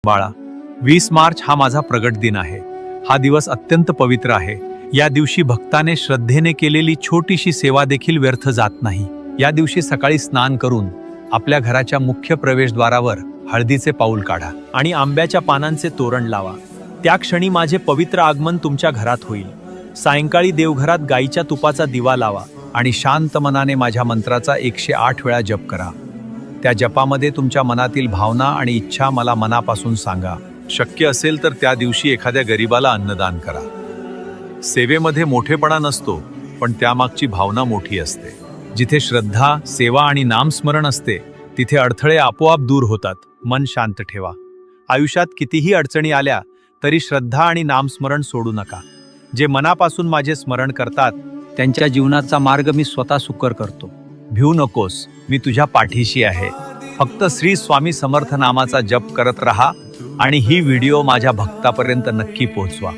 बाळा, 20 मार्च हा माझा प्रगट दिन आहे. हा दिवस अत्यंत पवित्र आहे. या दिवशी भक्ताने श्रद्धेने केलेली छोटीशी सेवा देखील व्यर्थ जात नाही. या दिवशी सकाळी स्नान करून आपल्या घराच्या मुख्य प्रवेशद्वारावर हळदीचे पाऊल काढा आणि आंब्याच्या पानांचे तोरण लावा. त्या क्षणी माझे पवित्र आगमन तुमच्या घरात होईल. सायंकाळी देवघरात गाईच्या तुपाचा दिवा लावा आणि शांत मनाने माझ्या मंत्राचा 108 वेळा जप करा. त्या जपामध्ये तुमच्या मनातील भावना आणि इच्छा मला मनापासून सांगा. शक्य असेल तर त्या दिवशी एखाद्या गरीबाला अन्नदान करा. सेवेमध्ये मोठेपणा नसतो, पण त्यामागची भावना मोठी असते. जिथे श्रद्धा, सेवा आणि नामस्मरण असते, तिथे अडथळे आपोआप दूर होतात. मन शांत ठेवा. आयुष्यात कितीही अडचणी आल्या तरी श्रद्धा आणि नामस्मरण सोडू नका. जे मनापासून माझे स्मरण करतात त्यांच्या जीवनाचा मार्ग मी स्वतः सुकर करतो. भिऊ नकोस, मी तुझ्या पाठीशी आहे. फक्त श्री स्वामी समर्थ नामाचा जप करत राहा आणि ही व्हिडिओ माझ्या भक्तापर्यंत नक्की पोहोचवा.